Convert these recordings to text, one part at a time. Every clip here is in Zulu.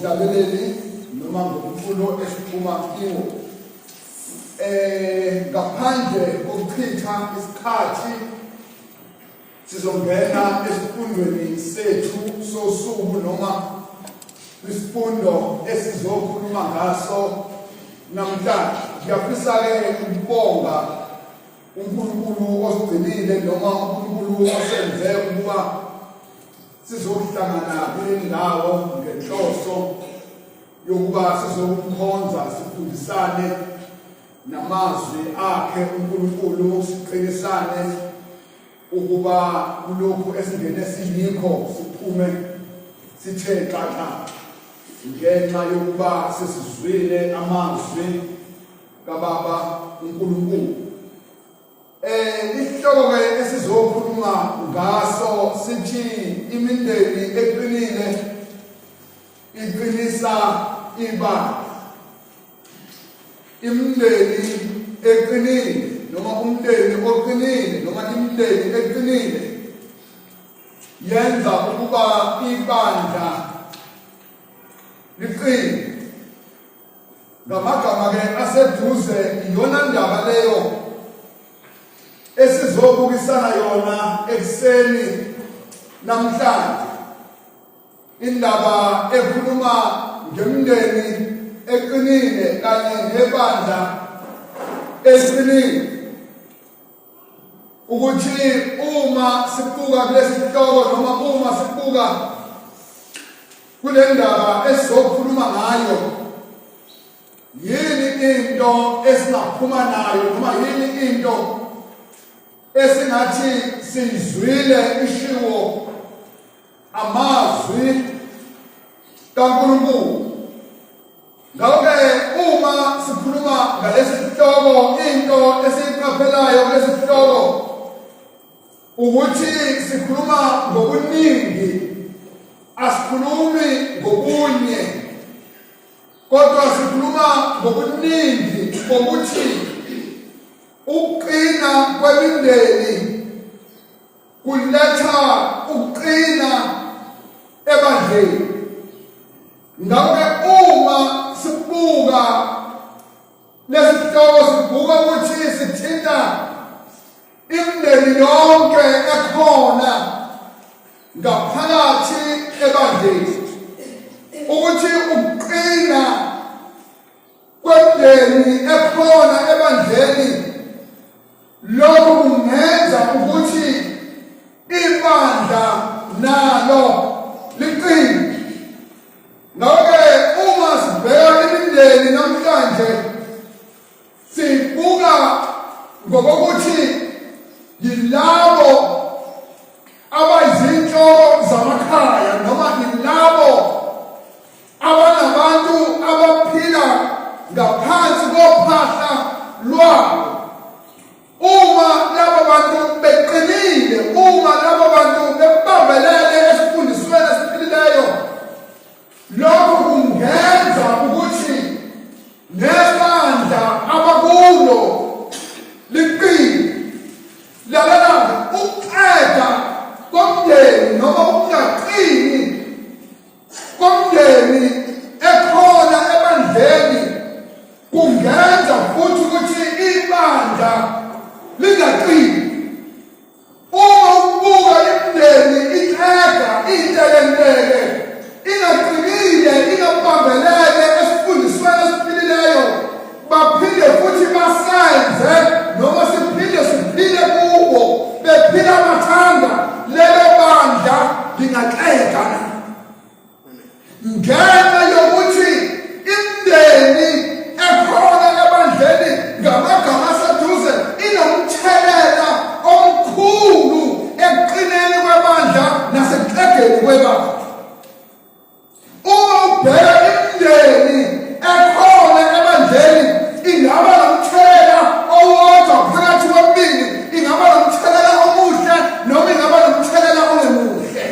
ngomhlabeleli noma ngomfulo esiphuma kiwo. Ngaphandle kokuchitha isikhathi sizongena esifundweni sethu sosuku noma isifundo esizokhuluma ngaso namhlanje. Ngiyafisa-ke ukubonga uNkulunkulu osigcinile noma uNkulunkulu osenze ukuba sizohlangana kule ndawo ngenhloso yokuba sizokumkhonza sifundisane namazwi akhe uNkulunkulu, siqinisane ukuba kulokhu esingene siyikho siphume sithe xaxa ngenxa yokuba sesizwile amazwi kaBaba uNkulunkulu. Isihloko esizokhuluma ngaso sithi imindeni eqinile iqinisa ibandla. Imindeni eqinile noma umndeni oqinile noma imindeni eqinile yenza ukuba ibandla liqine. Ngamagama-ke aseduze iyona ndaba leyo esizobukisana yona ekuseni namhlanje. Indaba ekhuluma ngemindeni eqinile kanye nebandla eqinile. Ukuthi uma sibuka kulesi sihloko noma uma sibuka kule ndaba esizokhuluma ngayo, yini into esingaphuma nayo noma yini into esingathi siyizwile ishiwo amazwi kaNkulunkulu. Ngakho-ke uma sikhuluma ngalesi sihloko, into esiyiqaphelayo kulesi sihloko ukuthi sikhuluma ngobuningi, asikhulumi ngobunye, kodwa sikhuluma ngobuningi bokuthi ukuqina kwemindeni kuletha ukuqina ebandleni. Ngakho-ke uma sibuka lesi sihloko sibuka ukuthi sithinta imindeni yonke ekhona ngaphakathi ebandleni, ukuthi ukuqina kwemindeni ekhona ebandleni lokhu kungenza ukuthi ibandla nalo liqine. Ngakho-ke uma sibheka imindeni namhlanje sibuka ngokokuthi yilabo abayizinhloko zamakhaya noma yilabo abanabantu abaphila ngaphansi kophahla lwabo. Uma labo bantu beqinile, uma labo bantu bebambelele esifundisweni esiphilileyo, lokho kungenza ukuthi nebandla abakulo liqine. Lalela, ukuqeda komndeni noma ukungaqini komndeni ekhona ebandleni kungenza futhi ukuthi ibandla lingaqini. Uma ubuka imindeni iqeda itelentele, ingaqinile, ingabambelele esifundisweni esiphilileyo, baphinde futhi basenze noma siphile kubo bephila amathanda, lelo bandla lingaqeda ngenxa yokuthi imindeni ekhona ebandleni ngamagama aseduze inomthelela omkhulu ekuqineni kwebandla nasekuqedeni kwebandla. Uma ubheka imindeni ekhona ebandleni ingaba nomthelela owodwa phakathi kwemibili, ingaba nomthelela omuhle noma ingaba nomthelela ongemuhle.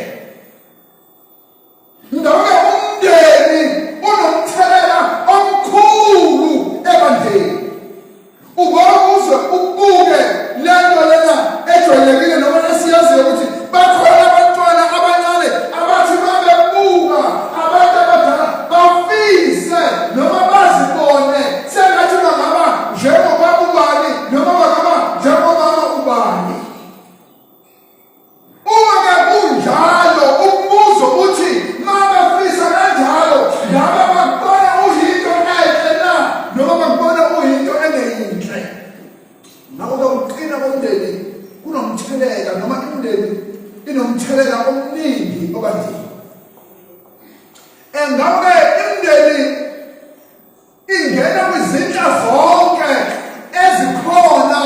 Ngakho umndeni unomthelela omkhulu ebandleni. Ubuke lento lena ejwayelekile noma esiyaziyo ukuthi bakhona abantwana abancane abathi babebuka abantu abadala ukuqina komndeni kunomthelela noma imindeni inomthelela omningi obandleni. Ngabe imindeni ingena kwizinhla zonke ezikhona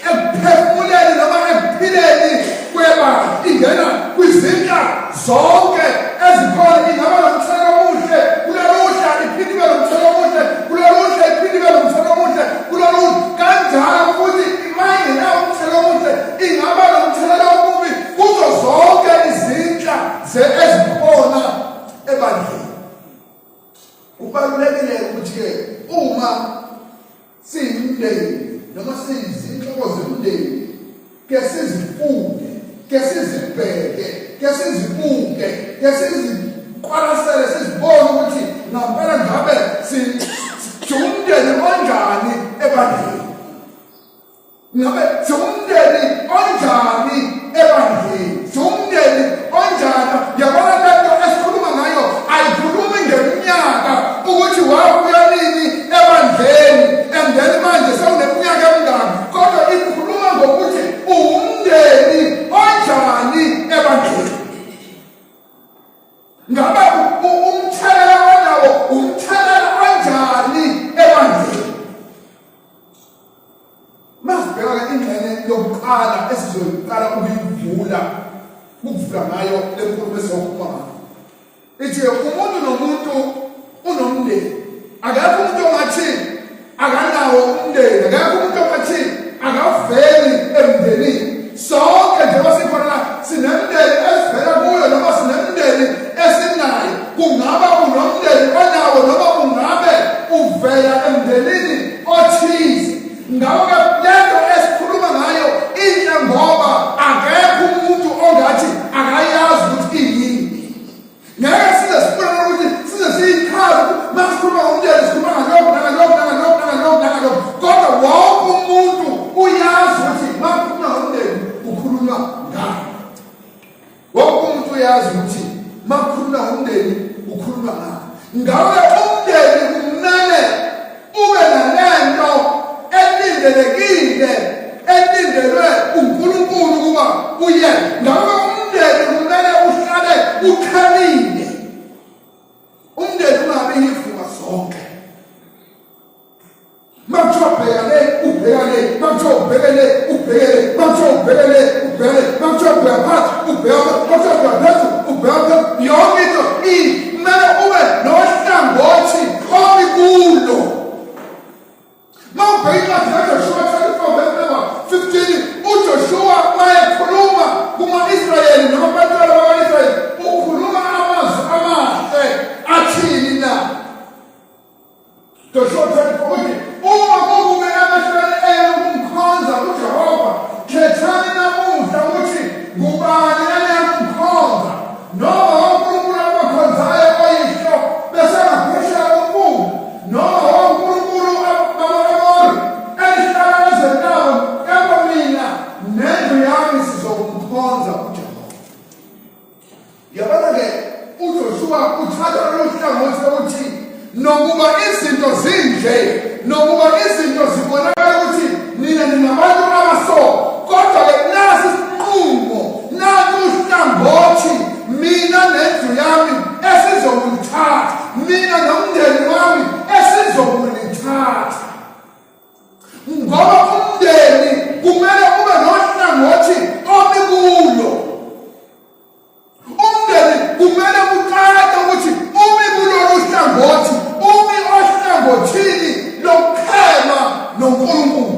ekuphefumuleni noma ekuphileni kwebandla, ingena kwizinhla zonke ezikhona. Ingaba nomthelela omuhle kuloluhla, iphinde ibe nomthelela omuhle kuloluhla, iphinde ibe nomthelela omuhle kuloluhla. Kanjalo futhi mayingenawo umthelela omuhle ingaba nomthelela omubi kuzo zonke izinhla ezikhona ebandleni. Kubalulekile ukuthi-ke uma siyimndeni noma siyizinhloko zemndeni ke sizifunde, ke sizibheke, ke sizibuke, ke siziqwalasele, sizibone ukuthi ngampela ngabe sijumndeni onjani ebandleni. Ngabe sijumndeni onjani ebandleni, sijumndeni onjani. Yabona lento esikhuluma ngayo ayikhulumi ngeminyaka ukuthi wabuya nini ebandleni and then manje sewuneminyaka emingaki, kodwa ikhuluma ngokuthi uwumndeni onjani ebandleni. Ngabe umthelela onawo umthelela onjani ebandleni. Masibheka ingxenye yokuqala esizoyiqala ukuyivula ngayo le nkulumo esizokhuluma ngayo. Ithi umuntu nomuntu unomndeni. Akekho umuntu ongathi akanawo umndeni, akekho umuntu ongathi akaveli emndenini. Sonke njengoba sikhona la sinemndeni esivela kuyo noma sinemndeni esinayo. Kungaba unomndeni onawo noma ungabe uvela emndenini othize. Ngabe lento esikhuluma ngayo inhle ngoba akekho umuntu ongathi akayazi ukuthi iyini. Ngeke size sifuna ukuthi size siyichaze masikhuluma ngomndeni sikhuluma ngalokho nalokho. Kodwa wonke umuntu uyazi ukuthi makukhuluma ngomndeni kukhulunywa ngani. Wonke umuntu uyazi ukuthi makukhuluma ngomndeni kukhulunywa ngani. Ngabe umndeni kumele ube nalento elindelekile elindelwe uNkulunkulu kuba uye. Ngabe umndeni kumele uhlale ukhalile. Umndeni ungabi yivuka zonke. Makujobhekane ubhekane, makujobhekane ubhekane, makujobhekane ubhekane, makujobheka phansi ubheka, makujobheka phezulu ubheka. Yonke into kumele ube nohlangothi obikulo. Mawubheka kaJoshua 24:15, uJoshua wayekhuluma kuma-Israyeli noma abantwana bakwa-Israyeli, ukhuluma amazwi amahle athini na? Joshua 24 uthi uma kube emehlweni enu ukumkhonza uJehova, khethani namuhla ukuthi ngubani eniyamkhonza, noma uNkulunkulu abakhonzayo oyihlo bese ngaphesheya komfula, noma uNkulunkulu nendlu yami sizokumkhonza uJehova. Yabona-ke uJoshua uthatha lolu hlangothi lokuthi nokuba izinto zinje, nokuba izinto zibonakala ukuthi nina ningabantu abaso, kodwa-ke nasi isinqumo, nansi uhlangothi mina nendlu yami esizokulithatha, mina nomndeni wami esizokulithatha. Ngoba umndeni kumele ube nohlangothi obikulo. Umndeni kumele kuqale ukuthi umi kulolu hlangothi, umi ohlangothini lokukhema noNkulunkulu.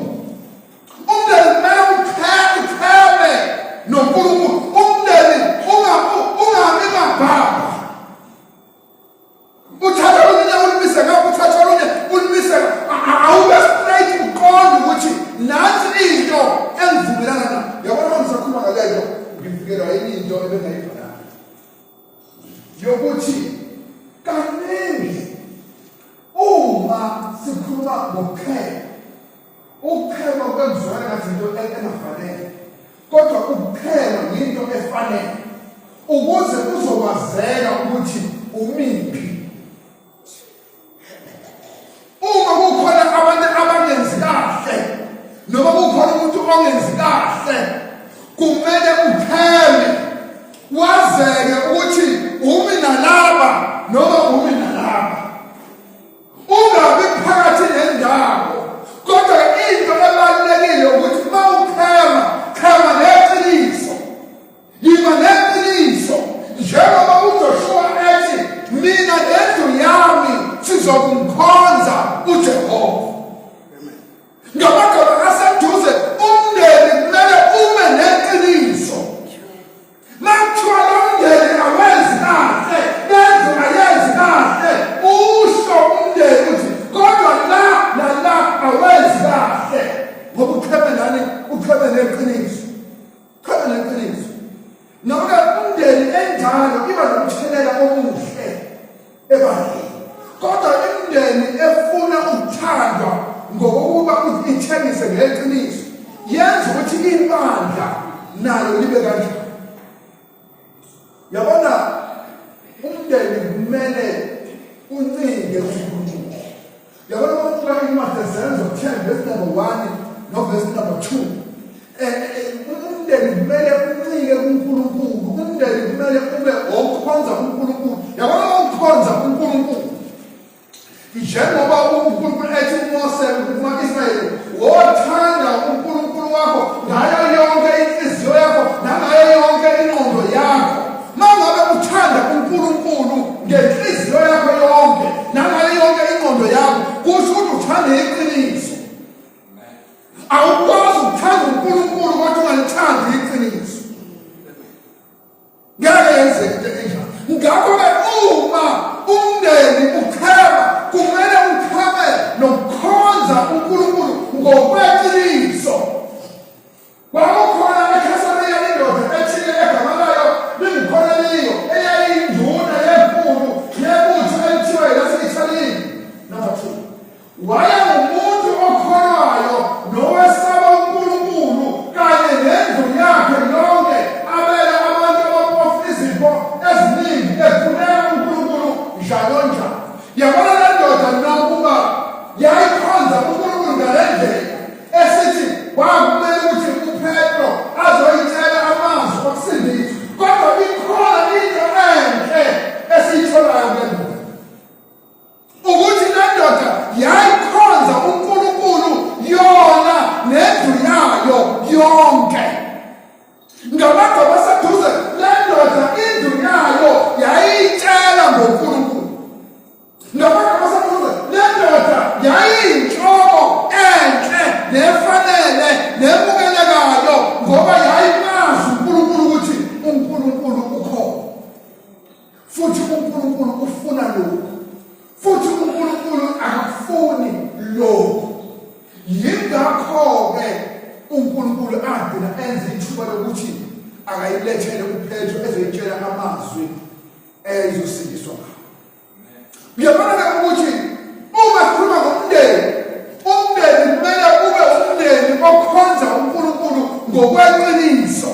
Umndeni kumele ukheme noNkulunkulu. Umndeni ungabi mabhaba. Uthatha olunye ulimise ngapha, uthatha olunye ulimise awube straight uqonde ukuthi nansi into engivumelana nayo. Yabona uma ngisakhuluma ngalento ngifikelwa yini into ebengayibhalanga yokuthi kaningi uma sikhuluma ngokukhema kwenzwana ngathi into engafanele, kodwa ukukhema yinto efanele ukuze kuzokwazeka ukuthi umiphi. Uma kukhona abantu abangenzi kahle ngoba uqhebe neqiniso. Qhebe neqiniso. Noma umndeni enjalo iba nomthelela omuhle ebantwini. Kodwa imindeni efuna ukuthandwa ngokuba ithengise ngeqiniso yenza ukuthi ibandla nalo libe kanjalo. Yabona umndeni kumele uncike kuNkulunkulu. Yabona ukuba incwadi zenzo 10 verse number 1 no verse number 2. Umndeni kumele uncike kuNkulunkulu. Umndeni kumele ube okhonza uNkulunkulu. Yabona ukukhonza uNkulunkulu. Njengoba uNkulunkulu ethi uMose kumaIsrayeli, wothanda uNkulunkulu wakho ngayo yonke inhliziyo yakho nangayo yonke ingqondo yakho. Mangabe uthanda uNkulunkulu ngenhliziyo yakho yonke nangayo yonke ingqondo yakho, kusho ukuthi uthanda iqiniso. Awukwazi ukuthanda uNkulunkulu kodwa ungalithandi iqiniso. Ngeke yenzeke into enjalo. Ngakho-ke uma umndeni ukhema, kumele ukhame nokukhonza uNkulunkulu ngokweqiniso. Kwakukhona eKhasariya indoda ethile egama layo linguKhoneliyo, eyayiyinduna yenkulu yebutho elithiwa yilase-Ithaliyeni. Number 2. Wayengumuntu okholwayo nowesaba uNkulunkulu kanye nendlu yakhe yonke, abela abantu abapofu izipho eziningi, efuneka uNkulunkulu njalo njalo. Yabona le ndoda nakuba yayikhonza uNkulunkulu ngale ndlela esithi kwakumele ukuthi uPetro azoyitshela amazwi okusindisa, kodwa ikhona into enhle esiyitholayo kule ndoda, ukuthi le ndoda yayikhonza uNkulunkulu yona nendlu yayo yonke. Ngabagaba baseduze, le ndoda indlu yayo yayitshela ngoNkulunkulu. Ngabagaba baseduze, le ndoda yayiyinhloko enhle nefanele nemukelekayo ngoba yayimazi uNkulunkulu ukuthi uNkulunkulu ukhona. Futhi uNkulunkulu ufuna lokhu. Futhi uNkulunkulu akafuni lokhu. Yingakho-ke uNkulunkulu agcina enze ithuba lokuthi akayilethele uPetro ezoyitshela amazwi ezosindiswa ngawo. Uyabona ukuthi uma sikhuluma ngomndeni, umndeni kumele ube umndeni okhonza uNkulunkulu ngokweqiniso.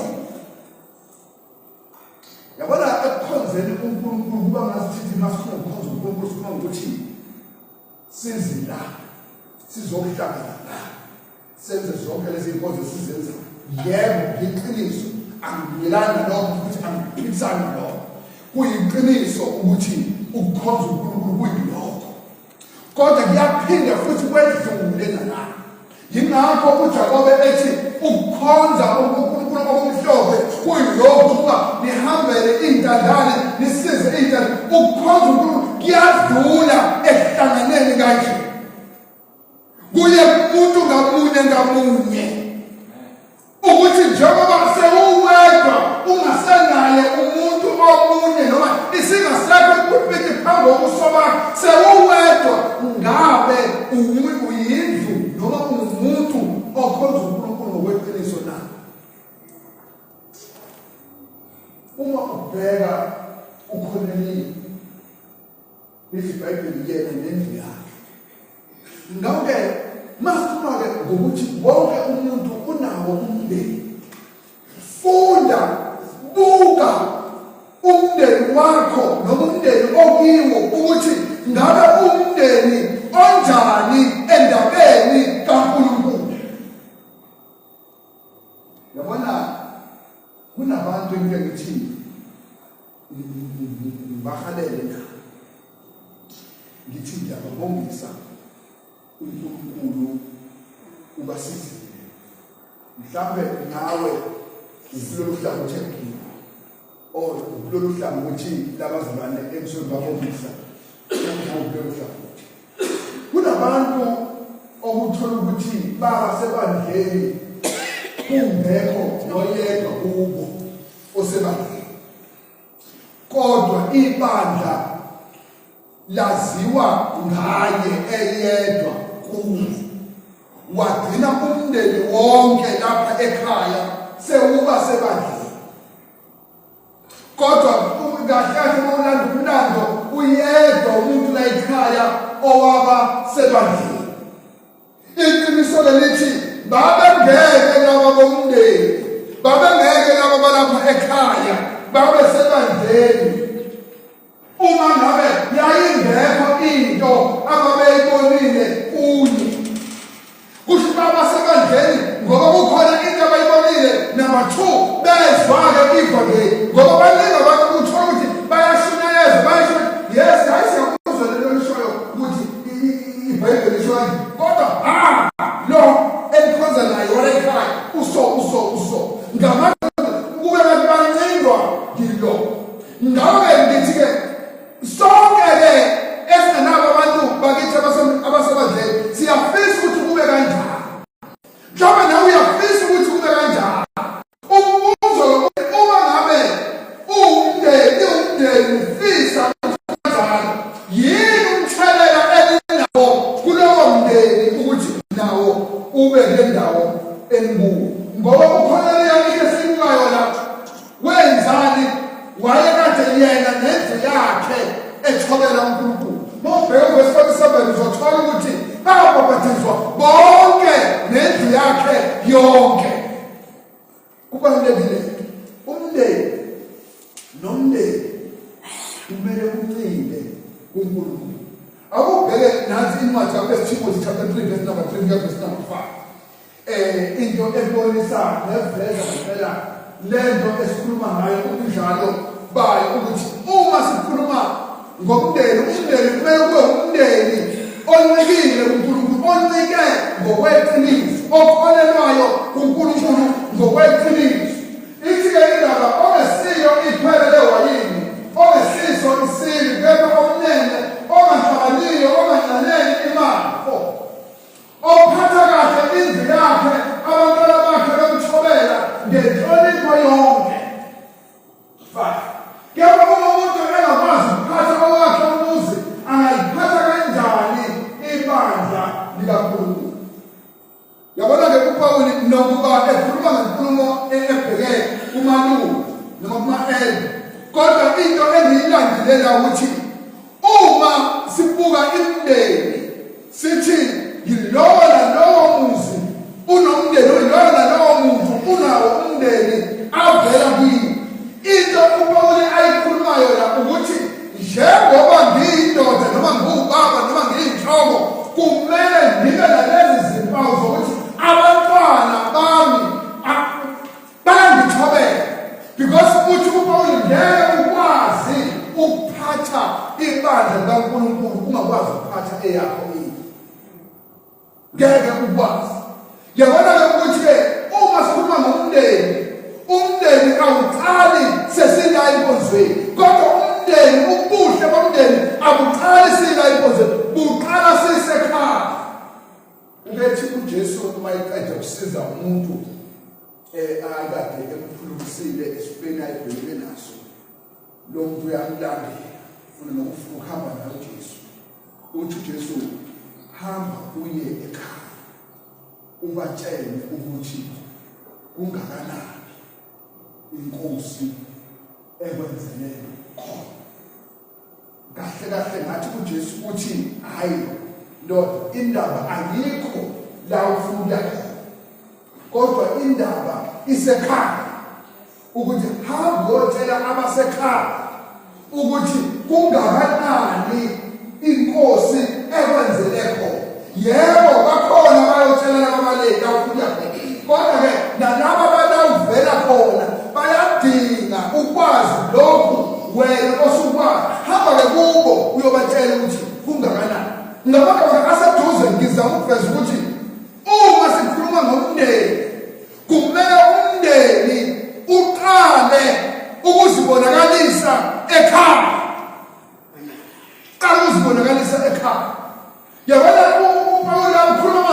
Yabona ekukhonzeni uNkulunkulu kuba ngasithi masikhuluma ngokukhonza uNkulunkulu sikhuluma ngokuthi sizila sizokuhlangana la senze zonke lezi zinto sizenza. Yebo, iqiniso, angiyelana lokho ukuthi angiphikisani lokho. Kuyiqiniso ukuthi ukukhonza uNkulunkulu kuyilokho, kodwa kuyaphinda futhi kwedlule nalapho. Yingakho uJakobe ethi ukukhonza uNkulunkulu okumhlophe kuyilokho ukuba nihambele iy'ntandane nisize iy'ntandane. Ukukhonza uNkulunkulu kuyadlula ekuhlanganeni kanje, kuye kumuntu ngamunye ukuthi njengoba sewuwedwa ungasenaye umuntu omunye noma isingasekho kuphithi phambi kobuso bakho, sewuwedwa ngabe uyindlu noma umuntu okhonza uNkulunkulu ngokweqiniso na. Uma ubheka uKhoneliyo, lithi iBhayibheli yena nendlu yakhe. Ngakho-ke masikhuluma-ke ngokuthi wonke umuntu unawo umndeni, funda, buka umndeni wakho noma umndeni okiwo ukuthi ngabe umndeni onjani endabeni kaNkulunkulu. Yabona kunabantu into ngithi ngibahalele na ngithi ngiyababongisa uNkulunkulu ubasizile. Mhlawumbe nawe ukulolu hlangothi engikho, or ukulolu hlangothi labazalwane emsweni babongisa ukulolu hlangothi. Kunabantu okuthola ukuthi baba sebandleni kungekho noyedwa kubo osebandleni, kodwa ibandla laziwa ngaye eyedwa kubo. wagcina umndeni wonke lapha ekhaya sewuba sebandleni. Kodwa kahle mawulanda umlando uyedwa umuntu la ekhaya owaba sebandleni. Iqiniso lithi babengeke laba bomndeni, babengeke laba balapha ekhaya babe sebandleni uma ngabe yayingekho into ababeyibonile kuye. Kusho baba sebandleni ngoba kukhona into abayibonile. Number 2, bezwa-ke ivangeli ngoba baningi abantu kuthola ukuthi bayashunyayeza bayashunyayeza. Yes, hayi siyakuzwa lento lishoyo ukuthi iBhayibheli lishoyo, kodwa lo elikhonza naye walekhaya uso ngamanye kube ngathi bancindwa yilo. Ngabe ngithi-ke sonke-ke esinganabo abantu bakithi abasebandleni siyafisa ukuthi kube kanjani. Mhlawumbe nawe uyafisa ukuthi kube kanjani. Umbuzo uma ngabe umndeni ufisa kanjani, yini umthelela elinawo kulowo mndeni ukuthi nawo ube kule ndawo enikuyo? Ngoba kukhona leyo into esiyibuka yona, wenzani wayekade yena nendlu yakhe ethobela uNkulunkulu. Mawubheka verse 47 uzothola ukuthi bababhathizwa bonke nendlu yakhe yonke. Kubalulekile umndeni nomndeni kumele uncinde kuNkulunkulu. Akubheke nansi incwadi yabeTimothy chapter 3 verse number 3 verse number 5. Into ebonisa neveza ngempela lento esikhuluma ngayo kunjalo bayo ukuthi uma sikhuluma ngomndeni, umndeni kumele kube umndeni oncikile kuNkulunkulu, oncike ngokweqiniso, okholelwayo kuNkulunkulu ngokweqiniso. Ithi-ke indaba ongesiyo iphele lewayini, ongesiso isili, kepha omnene, ongahlakaniyo, ongananeli imali, ophatha kahle indlu yakhe, abantwana bakhe bemthobela ngenhlonipho yonke. 5. Kepha uma umuntu engakwazi ukuphatha owakhe umuzi, angaliphatha kanjani ibandla likaNkulunkulu? Yabona-ke uPawuli nokuba ekhuluma ngenkulumo ebheke kumaLungu noma kuma-Elder, kodwa into engiyilandelela ukuthi uma sibuka imindeni sithi yilowo nalowo muzi unomndeni, yilowo nalowo muntu unawo umndeni avela kuyo. Into uPawuli ayikhulumayo la ukuthi njengoba ngiyindoda noma ngiwubaba noma ngiyinhloko, kumele ngibe nalezi zimpawu zokuthi abantwana bami bayangithobela. Because uthi uPawuli ngeke ukwazi ukuphatha ibandla likaNkulunkulu ungakwazi ukuphatha eyakho indlu. Ngeke ukwazi. Yabona-ke ukuthi-ke uma sikhuluma ngomndeni, umndeni awuqali sesila enkonzweni, kodwa umndeni, ubuhle bomndeni abuqali sila enkonzweni, buqala sisekhaya. Ubethi uJesu uma eqeda ukusiza umuntu akade emkhulumisile esifeni ayibhekene naso, lo muntu uyamlandela ufuna nokufuna ukuhamba naye uJesu. Uthi uJesu, hamba uye ekhaya ubatshele ukuthi kungakanani inkosi ekwenzele khona. Kahle kahle ngathi uJesu uthi hayi ndoda, indaba ayikho la ufuna khona, kodwa indaba isekhaya, ukuthi hamba uyotshela abasekhaya ukuthi kungakanani inkosi ekwenzele khona. Yebo bakhona bayotshela ababaleki la ufuna khona, kodwa-ke nalabo abadawuvela khona bayadinga ukwazi lokhu wena osukwazi. Hamba-ke kubo uyobatshela ukuthi kungakanani. Ngamagama aseduze ngizama ukuveza ukuthi uma sikhuluma ngomndeni, kumele umndeni uqale ukuzibonakalisa ekhaya. Qala ukuzibonakalisa ekhaya. Yabona uPawuli ukhuluma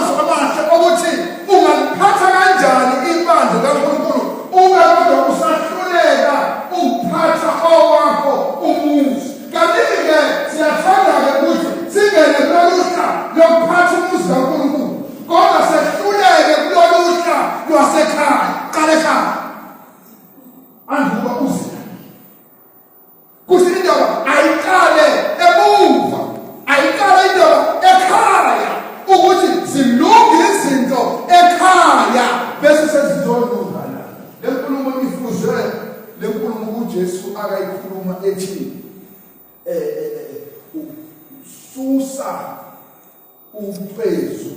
upezu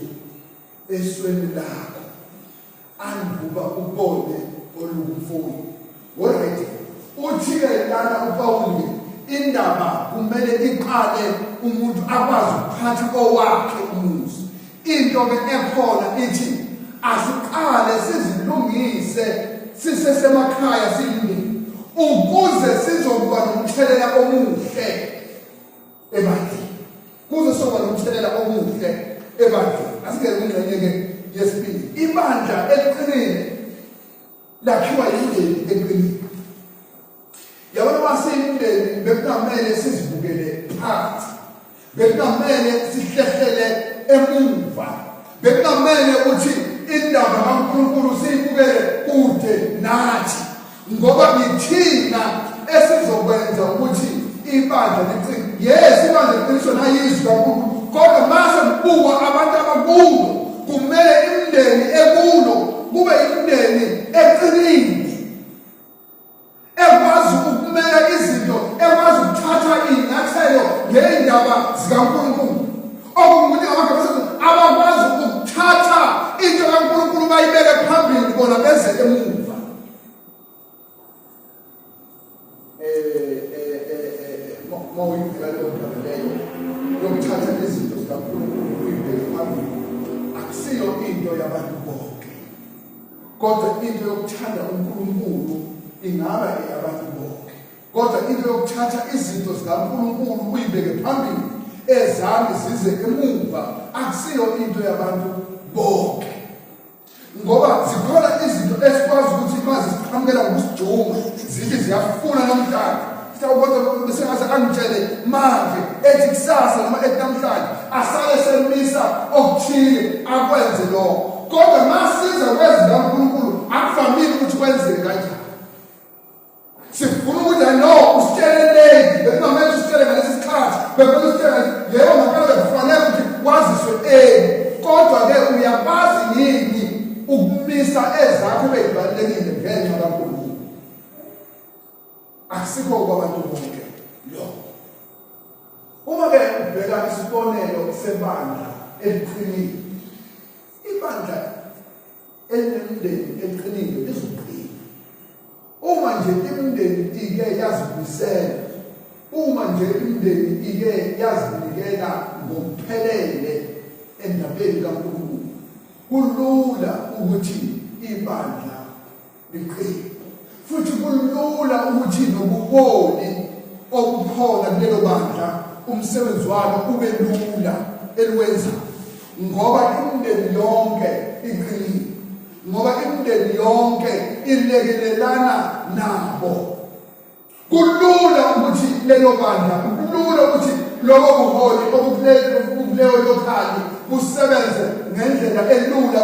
esweni lakho anduba ubone olumfuyo. Alright, uthi-ke lana uPawuli indaba kumele iqale umuntu akwazi ukuphatha owakhe umuzi. Into-ke ekhona ithi asiqale sizilungise sisesemakhaya siyimindeni ukuze sizokuba nomthelela omuhle ebantwini. Kuze soba nomthelela omuhle ebantwini. Asingeke ingxenye-ke yesibili. Ibandla eliqinile lakhiwa yimindeni eqinile. Yabona masiyimindeni bekungamele sizibukele phansi. Bekungamele sihlehlele emuva. Bekungamele ukuthi indaba kaNkulunkulu siyibukele kude nathi. Ngoba ngithina esizokwenza ukuthi ibandla liqine. Yes, ibandla liqiniswe nayizwi kaNkulunkulu. Kodwa mase kubukwa abantu abakulo kumele imindeni ekulo kube imindeni eqinile. Ekwazi ukumela izinto, ekwazi ukuthatha iy'nyathelo ngey'ndaba zikaNkulunkulu. Okungukuthi abakwazi ukuthatha into kaNkulunkulu bayibeke phambili bona beze emuva. Mawuyibheka leyo ndaba leyo yokuthatha izinto zikaNkulunkulu uyibeke phambili, akusiyo into yabantu bonke, kodwa into yokuthanda uNkulunkulu ingaba eyabantu bonke. Kodwa into yokuthatha izinto zikaNkulunkulu uyibeke phambili ezami zize emuva akusiyo into yabantu bonke. Ngoba zikhona izinto esikwazi ukuthi mazi siqhamukela ngokusiduma zithi ziyafuna namhlanje. Sawubona besengathi angitshele manje ethi kusasa noma ethi namhlanje asale semisa okuthile akwenze lokho. Kodwa masiza kwezi kaNkulunkulu akuvamile ukuthi kwenzeke kanjani. Sifuna ukuthi no usitshele lady bekungamele usitshele ngalesi sikhathi bekumele usitshele yebo ngempela bekufanele ukuthi waziswe kodwa-ke uyakwazi yini ukumisa ezakho beyibalulekile ngenxa kaNkulunkulu. Akusikho kwabantu bonke lokho. Uma-ke ubheka isibonelo sebandla eliqinile, ibandla elinemindeni eliqinile lizoqina. Uma nje imindeni ike yazimisela, uma nje imindeni ike yazinikela ngokuphelele endabeni kaNkulunkulu, kulula ukuthi ibandla liqine. Futhi kulula ukuthi nobuholi obukhona kulelo bandla umsebenzi walo ube lula eliwenza, ngoba imindeni yonke iqinile, ngoba imindeni yonke ilekelelana nabo. Kulula ukuthi lelo bandla, kulula ukuthi lobo buholi obukuleyo lokhali busebenze ngendlela elula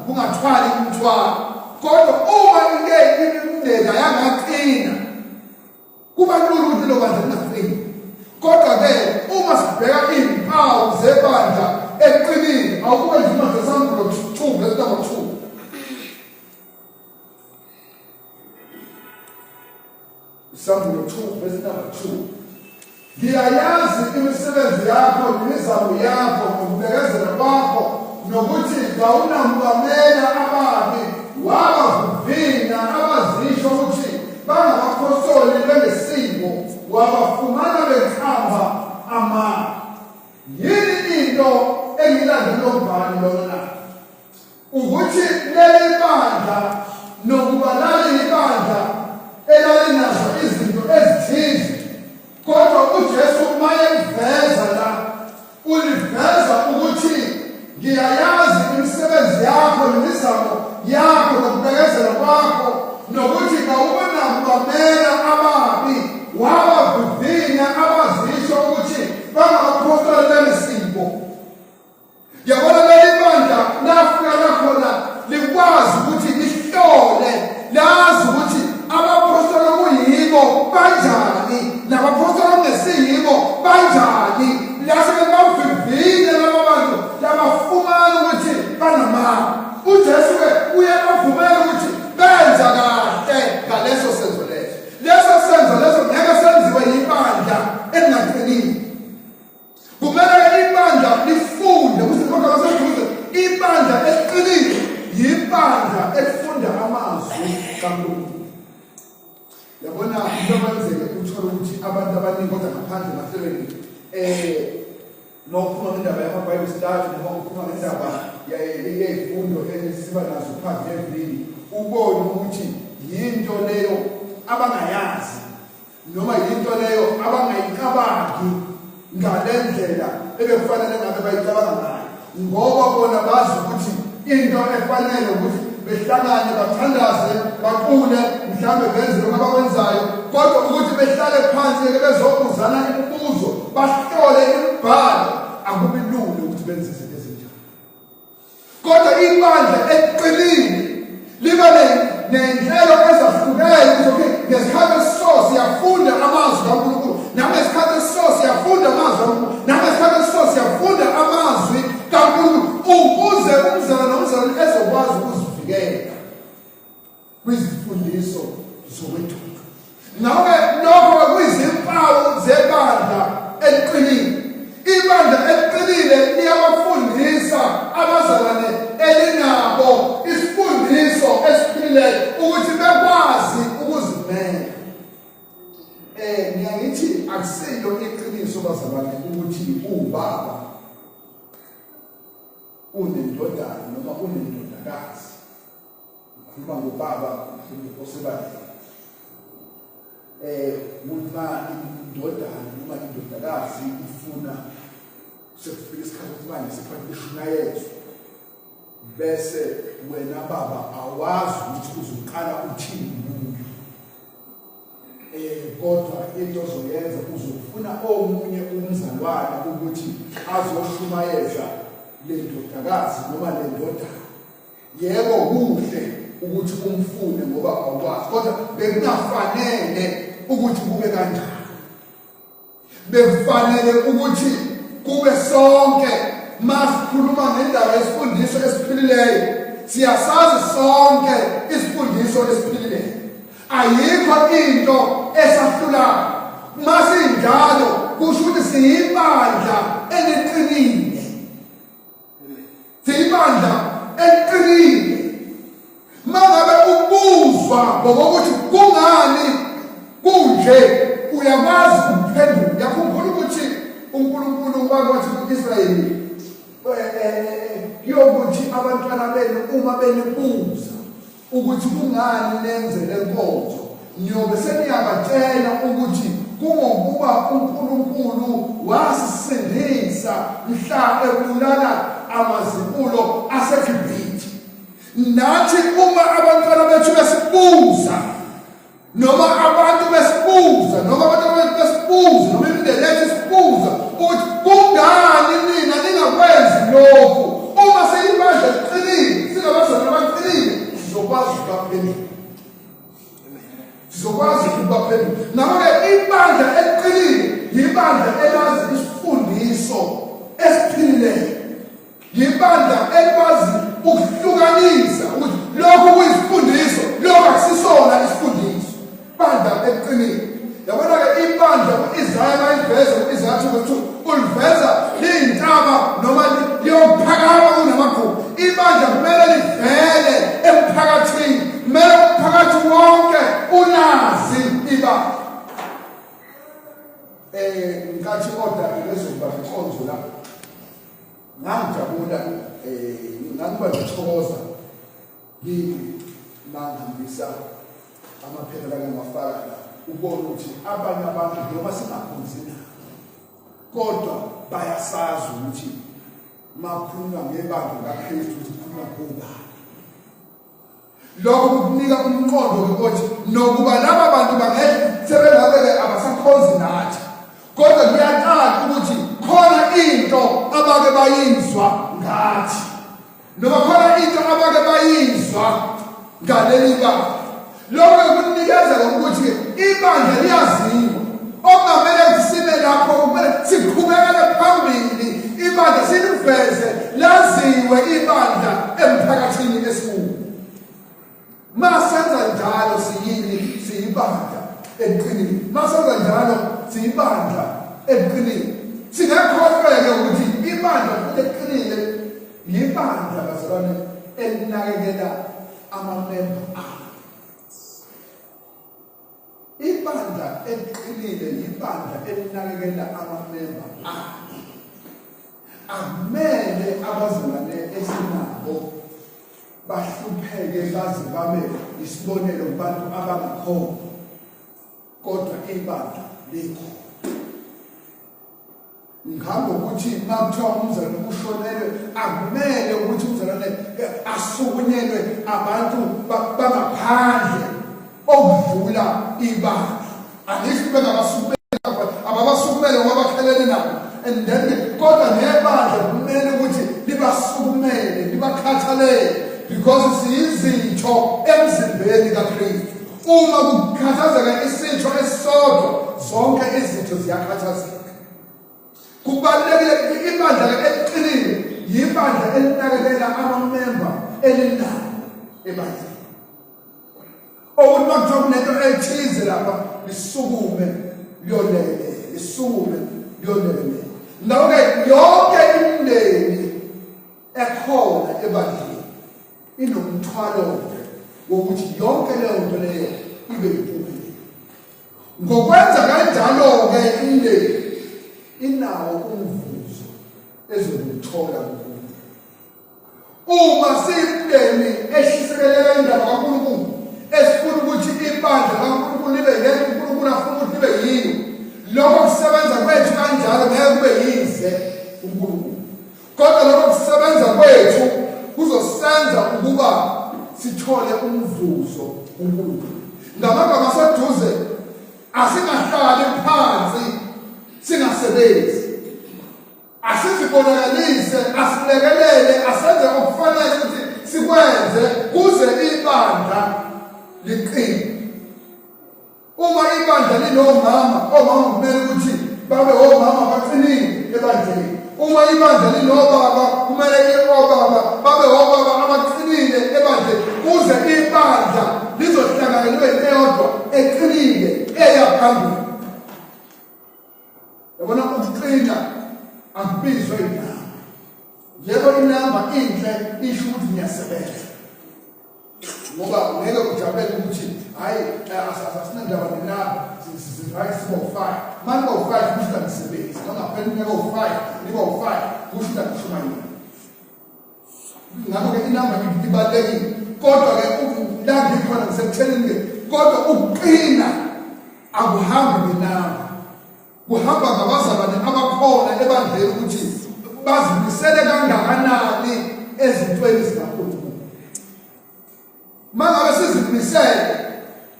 bungathwali umthwalo. Kodwa uma imindeni ayangaqina kuba lula ukuthi lo bandla lingaqini. Kodwa-ke uma sibheka iy'mpawu zebandla eliqinile awukube nzima ngesambulo 2 verse number 2. Isambulo 2 verse number 2. Ngiyayazi imisebenzi yakho nemizamo yakho nokubekezela kwakho nokuthi ngawunambamela ababi wabavivina abazisho ukuthi bangabapostoli benesimo wabafumana bekhamba amanga. Yini into engilandela umbhali lona ukuthi leli bandla nokuba lali ibandla elalinazo izinto ezithize, kodwa uJesu mayeveza la uliveza ukuthi ngiyayazi imisebenzi yakho nemizamo yakho nokubekezela kwakho nokuthi ngawunambamela ababi wabavivina abazisho ukuthi bangabapostoli benesimo. Yabona leli bandla lafika lakhona likwazi ukuthi lihlole lazi ukuthi abapostoli okuyibo banjani nabapostoli okungesiyibo banjani. Lase bavivine laba bantu labafumana ukuthi banamanga. uJesu-ke uyabavumela ukuthi benza kahle ngaleso senzo leso. Leso senzo leso ngeke senziwe yibandla elingaqinile. Kumele ibandla lifunde kaNkulunkulu. Yabona into kwenzeke uthola ukuthi abantu abaningi kodwa ngaphandle mahlelweni nokukhuluma ngendaba yamaBhayibheli study noma ukukhuluma ngendaba yezifundo esiba nazo phansi evini ubone ukuthi yinto leyo abangayazi noma yinto leyo abangayicabangi ngalendlela ebekufanele ngabe bayicabanga ngayo ngoba bona bazi ukuthi into efanele ukuthi behlangane bathandaze baqule mhlambe benze lokho abakwenzayo kodwa ukuthi behlale phansi bezobuzana imibuzo bahlole imibhalo akubi lula ukuthi benze izinto ezinjalo kodwa ibandla eqinile liba nenhlelo ezahlukene ukuthi ngesikhathi so siyafunda amazwi kaNkulunkulu nangesikhathi so siyafunda amazwi kaNkulunkulu nangesikhathi so siyafunda amazwi kaNkulunkulu ukuze umzalwane nomzalwane ezokwazi ukuzivikela kwizifundiso zokwethuka nawe lokho kuyizimpawu zebandla eliqinile ibandla eliqinile liyabafundisa abazalwane elinabo isifundiso esiphilileyo ukuthi bekwazi ukuzimela ngiyayithi akusilo iqiniso bazalwane ukuthi ubaba unendodana noma unendodakazi ukhuluma ngobaba osebandleni uma indodana noma indodakazi ifuna sekufika isikhathi ukuthi manje sekufika ishunayezwe bese wena baba awazi ukuthi uzoqala uthini umuntu kodwa into ozoyenza uzofuna omunye umzalwane ukuthi azoshumayeza le ndodakazi noma le ndodana yebo kuhle ukuthi umfune ngoba awukwazi kodwa bekunafanele ukuthi kube kanjani bekufanele ukuthi kube sonke masikhuluma ngendaba yesifundiso esiphilileyo siyasazi sonke isifundiso esiphilileyo ayikho into esahlulayo masinjalo kusho ukuthi siyibandla eliqinile siyibandla eliqinile mangabe ubuzwa ngokuthi kungani kunje uyakwazi ukuphendula yakhumbula ukuthi uNkulunkulu wakwathi kuIsrayeli yokuthi abantwana benu uma benibuza ukuthi kungani nenze lenkonzo nyobe seniyabatshela ukuthi kungokuba uNkulunkulu wasisindisa mhla ebulala amazibulo aseGibhithe nathi uma abantwana bethu besibuza noma abantu besibuza noma abantu besibuza noma imindeni yethu isibuza ukuthi kungani nina ningakwenzi lokhu uma seyibandla liqinile singabazalwane abaqinile sizokwazi ukubaphendula ngakho-ke ibandla eliqinile yibandla elazi isifundiso esiqinileyo yibandla elikwazi ukuhlukanisa ukuthi lokhu kuyisifundiso lokhu akusisona isifundiso ibandla eliqinile yabona-ke ibandla u-Isaya bayiveza u-Isaya ukuthi uliveza liyintaba noma liyophakama kunamagugu ibandla kumele livele emphakathini kumele umphakathi wonke unazi ibandla nkathi oda lezoba inkonzo la ngangijabula ngangiba ngithokoza ngihambisa amaphepha la ngafaka la ubona ukuthi abanye abantu noma singakhonzi na kodwa bayasazi ukuthi makhuluma ngebandla kaKristu ukuthi kukhuluma ngobani lokho kukunika umqondo ukuthi nokuba laba bantu bangeke sebengabe abasakhonzi nathi kodwa kuyaqala ukuthi khona into abake bayizwa ngathi noma khona into abake bayizwa ngaleli bandla lokho kunikeza ukuthi ibandla liyaziwa okungamele kusime lapho kumele siqhubekele phambili ibandla siliveze laziwe ibandla emphakathini esikhulu masenza njalo siyibandla eliqinile masenza njalo siyibandla eliqinile singakhohlweke ukuthi ibandla eliqinile yibandla bazalwane elinakekela amamemba alo eliqinile yibandla elinakekela amamemba alo. Akumele abazalwane esinabo bahlupheke baze babe isibonelo kubantu abangakhona, kodwa ibandla likho. Ngakho ukuthi makuthiwa umzalwane ushonelwe, akumele ukuthi umzalwane asukunyelwe abantu bangaphandle okudlula ibandla. Angisho bengabasukumela, ababasukumele ngoba bakhelene nabo, and then kodwa nebandla kumele ukuthi libasukumele, libakhathalele, because siyizitho emzimbeni kaKristu. Uma kukhathazeka isitho esisodwa, zonke izitho ziyakhathazeka. Kubalulekile ibandla eliqinile yibandla elinakekela amamemba elinalo ebandleni. Ukuthi makuthiwa kunento ethize lapha, lisukume liyolele, lisukume liyolele. Ngakho-ke yonke imindeni ekhona ebandleni inomthwalo wokuthi yonke leyo nto leyo ibe yimpumelelo. Ngokwenza kanjalo-ke imindeni inawo umvuzo ezokuthola kuNkulunkulu. Uma siyimindeni ehlisekelele indaba kaNkulunkulu, esifuna ukuthi ibandla kaNkulunkulu libe yena uNkulunkulu afuna ukuthi libe yini, lokho kusebenza kwethu kanjalo ngeke kube yize uNkulunkulu, kodwa lokho kusebenza kwethu kuzosenza ukuba sithole umvuzo uNkulunkulu. Ngamagama aseduze, asingahlali phansi singasebenzi, asizibonakalise, asilekelele, asenze okufanele ukuthi sikwenze kuze ibandla liqine. Uma ibandla linomama, omama kumele ukuthi babe omama baqinile ebandleni. Uma ibandla linobaba, kumele obaba babe obaba abaqinile ebandleni, kuze ibandla lizohlanganyelwe eyodwa eqinile eya phambili. Yabona ukuqina akubizwa inamba. Yebo inamba inhle isho ukuthi niyasebenza. Ngoba ngeke ujabule ukuthi hayi asinandaba nenamba, sibo-5. Manje bo-5 kusho ngisebenzi, nongaphela unyaka u-5, nibo-5 kusho ngishumayela. Ngakho-ke inamba ibalulekile, kodwa-ke la ngikhona ngisekutheleni-ke, kodwa ukuqina akuhambi ngenamba. Kuhamba ngabazalwane abakhona ebandleni ukuthi bazimisele kangakanani ezintweni zikaNkulunkulu. Mangabe sizimisele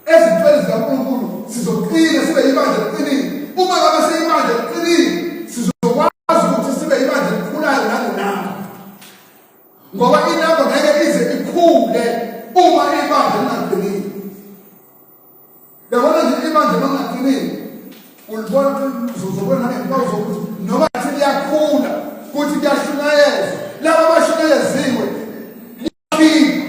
ezintweni zikaNkulunkulu, sizoqina sibe ibandla eliqinile. Uma ngabe siyibandla eliqinile, sizokwazi ukuthi sibe ibandla elikhulayo nangenamba, ngoba inamba ngeke ize ikhule uma ibandla lingaqinile. Yabona nje ibandla lingaqinile, ulibona uzobona ngempawu zokuthi noma ngathi liyakhula kuthi kuyashunyayezwa, laba abashunyayeziwe liyaphila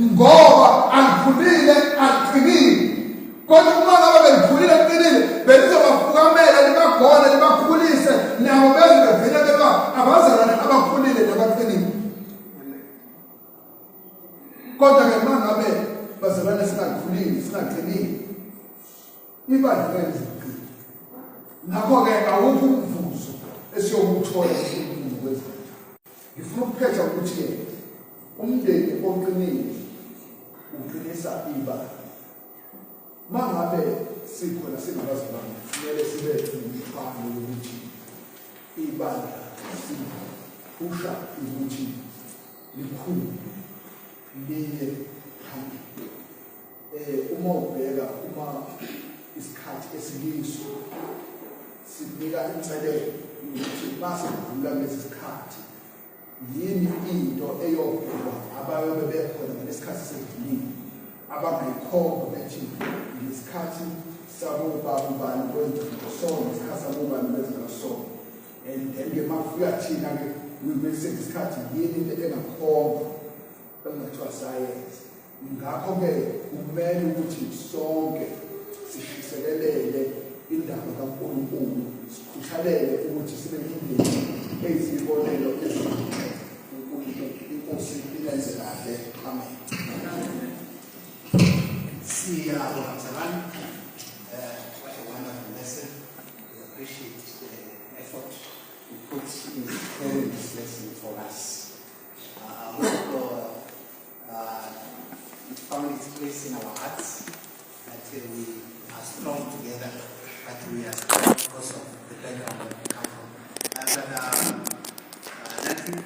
ngoba alikhulile aliqinile. Kodwa uma ngabe belikhulile liqinile, belizobafukamela libagone libakhulise, nabo beze bevele beba abazalwane abakhulile nabaqinile. Kodwa-ke uma ngabe bazalwane singakhulile singaqinile, ibandla eliqinile, ngakho-ke awukho umvuzo esiyokuthola kuNkulunkulu kwezandla. Ngifuna ukuphetha ukuthi-ke umndeni oqinile uqinisa ibandla. Uma ngabe sikhona singabazalwane, kumele sibe nomthwalo wokuthi ibandla siphusha ukuthi likhulu liye phambili. Uma ubheka isikhathi esikiso sinika inselelo ukuthi masidlula lesi sikhathi, yini into eyobhekwa abayobe bekhona ngesikhathi sedlulile abangayikhomba bethi ngesikhathi sabobaba ubani kwenza so, ngesikhathi sabobani benza so, and then-ke makufika thina-ke isikhathi yini into engakhomba engathiwa sayenza. Ngakho-ke kumele ukuthi sonke sishiselelele indaba kaNkulunkulu, sikhuthalele ukuthi sibe indlela eziyibonelo ezinhle inkosi ilenze kahle. Amen. Siyabonga. is carrying this lesson for us. Also, it found its place in our hearts that we are strong together, but we are strong because of the background that we come from. But nothing